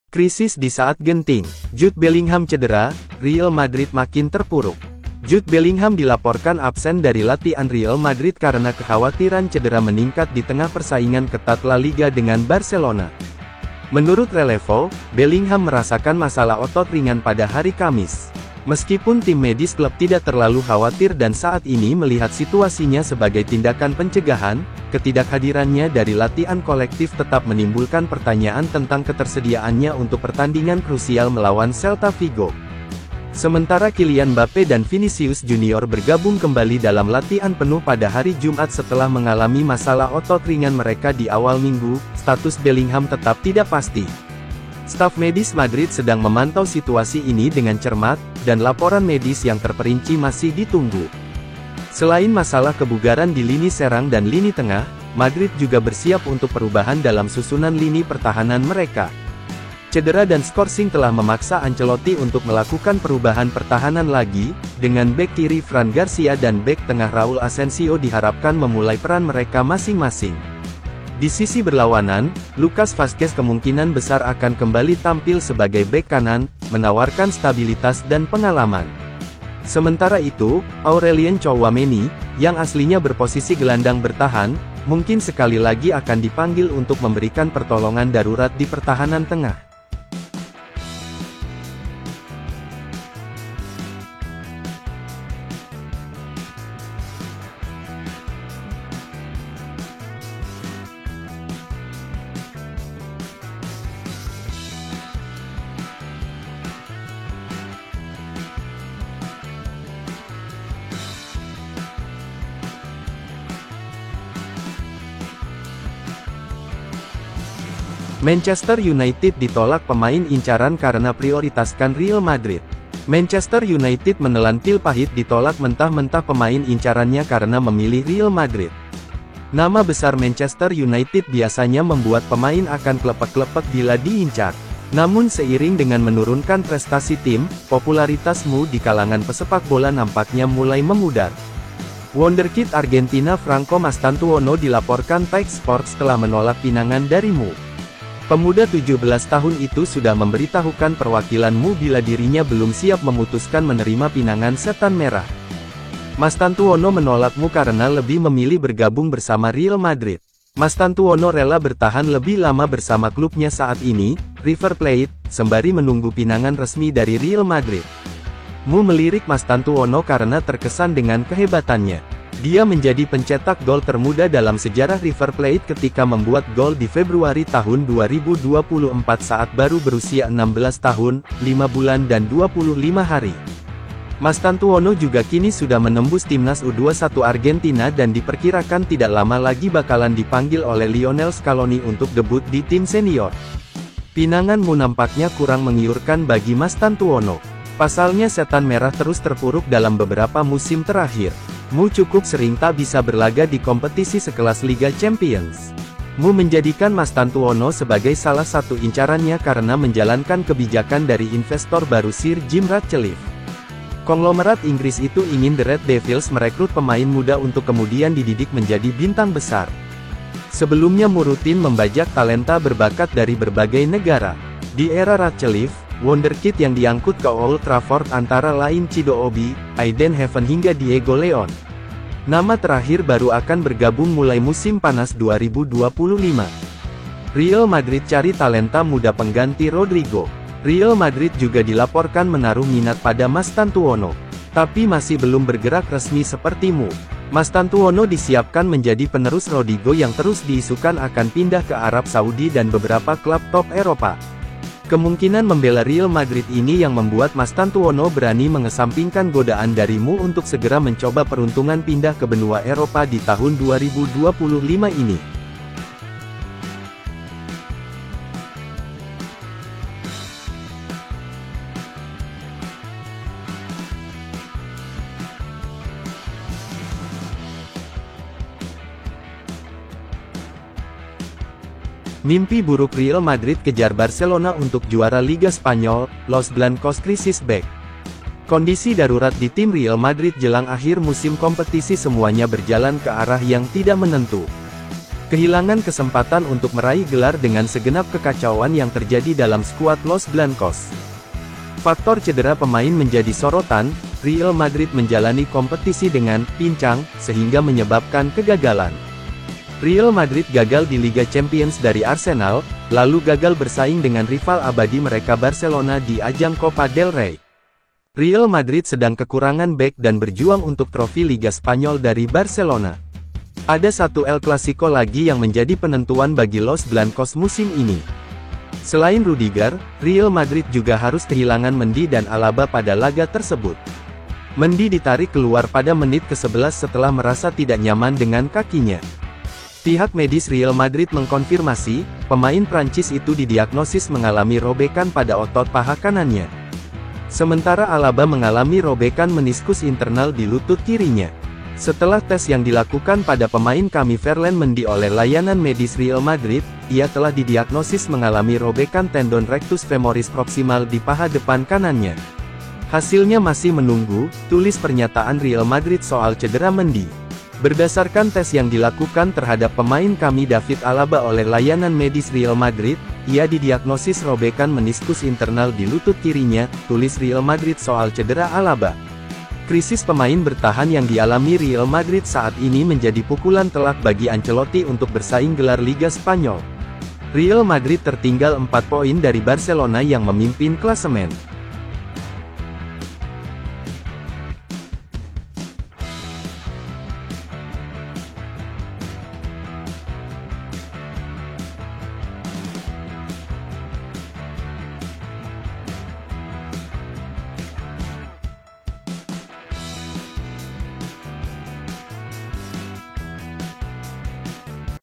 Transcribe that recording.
Krisis di saat genting, Jude Bellingham cedera, Real Madrid makin terpuruk. Jude Bellingham dilaporkan absen dari latihan Real Madrid karena kekhawatiran cedera meningkat di tengah persaingan ketat La Liga dengan Barcelona. Menurut Relevo, Bellingham merasakan masalah otot ringan pada hari Kamis. Meskipun tim medis klub tidak terlalu khawatir dan saat ini melihat situasinya sebagai tindakan pencegahan, ketidakhadirannya dari latihan kolektif tetap menimbulkan pertanyaan tentang ketersediaannya untuk pertandingan krusial melawan Celta Vigo. Sementara Kylian Mbappe dan Vinicius Junior bergabung kembali dalam latihan penuh pada hari Jumat setelah mengalami masalah otot ringan mereka di awal minggu, status Bellingham tetap tidak pasti. Staf medis Madrid sedang memantau situasi ini dengan cermat, dan laporan medis yang terperinci masih ditunggu. Selain masalah kebugaran di lini serang dan lini tengah, Madrid juga bersiap untuk perubahan dalam susunan lini pertahanan mereka. Cedera dan skorsing telah memaksa Ancelotti untuk melakukan perubahan pertahanan lagi, dengan bek kiri Fran Garcia dan bek tengah Raul Asensio diharapkan memulai peran mereka masing-masing. Di sisi berlawanan, Lucas Vazquez kemungkinan besar akan kembali tampil sebagai bek kanan, menawarkan stabilitas dan pengalaman. Sementara itu, Aurelien Tchouaméni, yang aslinya berposisi gelandang bertahan, mungkin sekali lagi akan dipanggil untuk memberikan pertolongan darurat di pertahanan tengah. Manchester United ditolak pemain incaran karena prioritaskan Real Madrid. Manchester United menelan pil pahit ditolak mentah-mentah pemain incarannya karena memilih Real Madrid. Nama besar Manchester United biasanya membuat pemain akan klepek-klepek bila diincar. Namun seiring dengan menurunkan prestasi tim, popularitasmu di kalangan pesepak bola nampaknya mulai memudar. Wonderkid Argentina Franco Mastantuono dilaporkan Taik Sports telah menolak pinangan darimu. Pemuda 17 tahun itu sudah memberitahukan perwakilanmu bila dirinya belum siap memutuskan menerima pinangan setan merah. Mastantuono menolakmu karena lebih memilih bergabung bersama Real Madrid. Mastantuono rela bertahan lebih lama bersama klubnya saat ini, River Plate, sembari menunggu pinangan resmi dari Real Madrid. Mu melirik Mastantuono karena terkesan dengan kehebatannya. Dia menjadi pencetak gol termuda dalam sejarah River Plate ketika membuat gol di Februari tahun 2024 saat baru berusia 16 tahun, 5 bulan dan 25 hari. Mastantuono juga kini sudah menembus timnas U21 Argentina dan diperkirakan tidak lama lagi bakalan dipanggil oleh Lionel Scaloni untuk debut di tim senior. Pinanganmu nampaknya kurang menggiurkan bagi Mastantuono. Pasalnya setan merah terus terpuruk dalam beberapa musim terakhir. Mu cukup sering tak bisa berlaga di kompetisi sekelas Liga Champions. Mu menjadikan Mastantuono sebagai salah satu incarannya karena menjalankan kebijakan dari investor baru Sir Jim Ratcliffe. Konglomerat Inggris itu ingin The Red Devils merekrut pemain muda untuk kemudian dididik menjadi bintang besar. Sebelumnya Mu rutin membajak talenta berbakat dari berbagai negara. Di era Ratcliffe, Wonderkid yang diangkut ke Old Trafford antara lain Chido Obi, Aiden Heaven hingga Diego Leon. Nama terakhir baru akan bergabung mulai musim panas 2025. Real Madrid cari talenta muda pengganti Rodrigo. Real Madrid juga dilaporkan menaruh minat pada Mastantuono, tapi masih belum bergerak resmi sepertimu. Mastantuono disiapkan menjadi penerus Rodrigo yang terus diisukan akan pindah ke Arab Saudi dan beberapa klub top Eropa. Kemungkinan membela Real Madrid ini yang membuat Mastantuono berani mengesampingkan godaan darimu untuk segera mencoba peruntungan pindah ke benua Eropa di tahun 2025 ini. Mimpi buruk Real Madrid kejar Barcelona untuk juara Liga Spanyol, Los Blancos krisis bek. Kondisi darurat di tim Real Madrid jelang akhir musim kompetisi semuanya berjalan ke arah yang tidak menentu. kehilangan kesempatan untuk meraih gelar dengan segenap kekacauan yang terjadi dalam skuad Los Blancos. Faktor cedera pemain menjadi sorotan. Real Madrid menjalani kompetisi dengan pincang, sehingga menyebabkan kegagalan. Real Madrid gagal di Liga Champions dari Arsenal, lalu gagal bersaing dengan rival abadi mereka Barcelona di ajang Copa del Rey. Real Madrid sedang kekurangan bek dan berjuang untuk trofi Liga Spanyol dari Barcelona. Ada satu El Clasico lagi yang menjadi penentuan bagi Los Blancos musim ini. Selain Rudiger, Real Madrid juga harus kehilangan Mendy dan Alaba pada laga tersebut. Mendy ditarik keluar pada menit ke-11 setelah merasa tidak nyaman dengan kakinya. Pihak medis Real Madrid mengkonfirmasi, pemain Prancis itu didiagnosis mengalami robekan pada otot paha kanannya. Sementara Alaba mengalami robekan meniskus internal di lutut kirinya. Setelah tes yang dilakukan pada pemain kami Ferland Mendy oleh layanan medis Real Madrid, ia telah didiagnosis mengalami robekan tendon rectus femoris proximal di paha depan kanannya. Hasilnya masih menunggu, tulis pernyataan Real Madrid soal cedera Mendy. Berdasarkan tes yang dilakukan terhadap pemain kami David Alaba oleh layanan medis Real Madrid, ia didiagnosis robekan meniskus internal di lutut kirinya, tulis Real Madrid soal cedera Alaba. Krisis pemain bertahan yang dialami Real Madrid saat ini menjadi pukulan telak bagi Ancelotti untuk bersaing gelar Liga Spanyol. Real Madrid tertinggal 4 poin dari Barcelona yang memimpin klasemen.